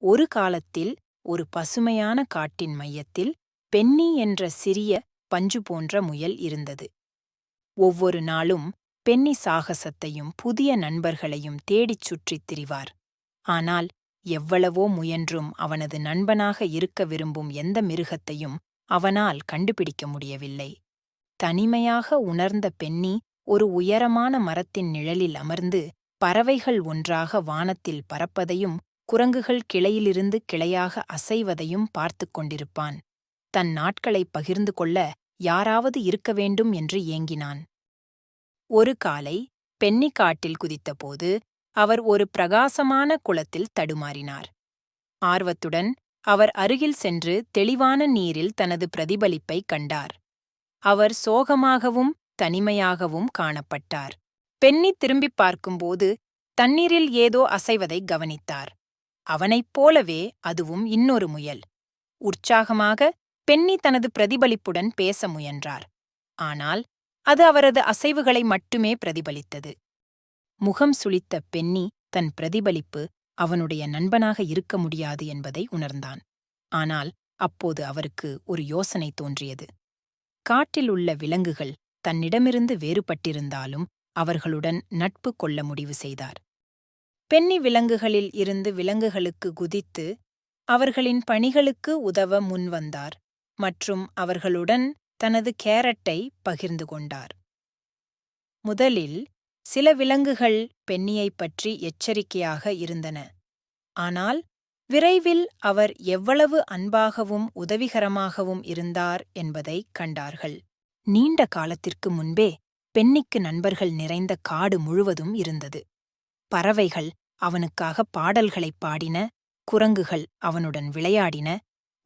ஒரு காலத்தில் ஒரு பசுமையான காட்டின் மையத்தில் பென்னி என்ற சிறிய பஞ்சு போன்ற முயல் இருந்தது. ஒவ்வொரு நாளும் பென்னி சாகசத்தையும் புதிய நண்பர்களையும் தேடிச் சுற்றித் திரிவார். ஆனால் எவ்வளவோ முயன்றும் அவனது நண்பனாக இருக்க விரும்பும் எந்த மிருகத்தையும் அவனால் கண்டுபிடிக்க முடியவில்லை. தனிமையாக உணர்ந்த பென்னி ஒரு உயரமான மரத்தின் நிழலில் அமர்ந்து பறவைகள் ஒன்றாக வானத்தில் பறப்பதையும் குரங்குகள் கிளையிலிருந்து கிளையாக அசைவதையும் பார்த்துக் கொண்டிருப்பான். தன் நாட்களைப் பகிர்ந்து கொள்ள யாராவது இருக்க வேண்டும் என்று ஏங்கினான். ஒரு காலை பென்னி காட்டில் குதித்தபோது அவர் ஒரு பிரகாசமான குளத்தில் தடுமாறினார். ஆர்வத்துடன் அவர் அருகில் சென்று தெளிவான நீரில் தனது பிரதிபலிப்பைக் கண்டார். அவர் சோகமாகவும் தனிமையாகவும் காணப்பட்டார். பென்னி திரும்பிப் பார்க்கும்போது தண்ணீரில் ஏதோ அசைவதை கவனித்தார். அவனைப் போலவே அதுவும் இன்னொரு முயல். உற்சாகமாக பென்னி தனது பிரதிபலிப்புடன் பேச முயன்றார். ஆனால் அது அவரது அசைவுகளை மட்டுமே பிரதிபலித்தது. முகம் சுளித்த பென்னி தன் பிரதிபலிப்பு அவனுடைய நண்பனாக இருக்க முடியாது என்பதை உணர்ந்தான். ஆனால் அப்போது அவருக்கு ஒரு யோசனை தோன்றியது. காட்டில் உள்ள விலங்குகள் தன்னிடமிருந்து வேறுபட்டிருந்தாலும் அவர்களுடன் நட்பு கொள்ள முடிவு செய்தார். பென்னி விலங்குகளில் இருந்து விலங்குகளுக்கு குதித்து அவர்களின் பணிகளுக்கு உதவ முன்வந்தார் மற்றும் அவர்களுடன் தனது கேரட்டை பகிர்ந்து கொண்டார். முதலில் சில விலங்குகள் பென்னியைப் பற்றி எச்சரிக்கையாக இருந்தன. ஆனால் விரைவில் அவர் எவ்வளவு அன்பாகவும் உதவிகரமாகவும் இருந்தார் என்பதைக் கண்டார்கள். நீண்ட காலத்திற்கு முன்பே பென்னிக்கு நண்பர்கள் நிறைந்த காடு முழுவதும் இருந்தது. பறவைகள் அவனுக்காக பாடல்களைப் பாடின, குரங்குகள் அவனுடன் விளையாடின,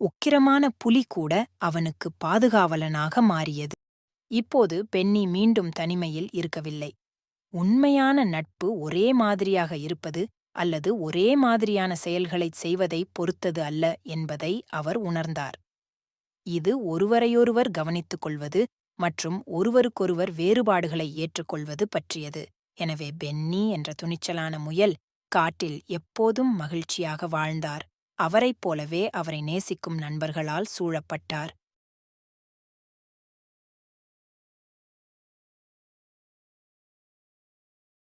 உக்கிரமான புலி கூட அவனுக்கு பாதுகாவலனாக மாறியது. இப்போது பென்னி மீண்டும் தனிமையில் இருக்கவில்லை. உண்மையான நட்பு ஒரே மாதிரியாக இருப்பது அல்லது ஒரே மாதிரியான செயல்களைச் செய்வதைப் பொறுத்தது அல்ல என்பதை அவர் உணர்ந்தார். இது ஒருவரையொருவர் கவனித்துக் கொள்வது மற்றும் ஒருவருக்கொருவர் வேறுபாடுகளை ஏற்றுக்கொள்வது பற்றியது. எனவே பென்னி என்ற துணிச்சலான முயல் காட்டில் எப்போதும் மகிழ்ச்சியாக வாழ்ந்தார். அவரைப் போலவே அவரை நேசிக்கும் நண்பர்களால் சூழப்பட்டார்.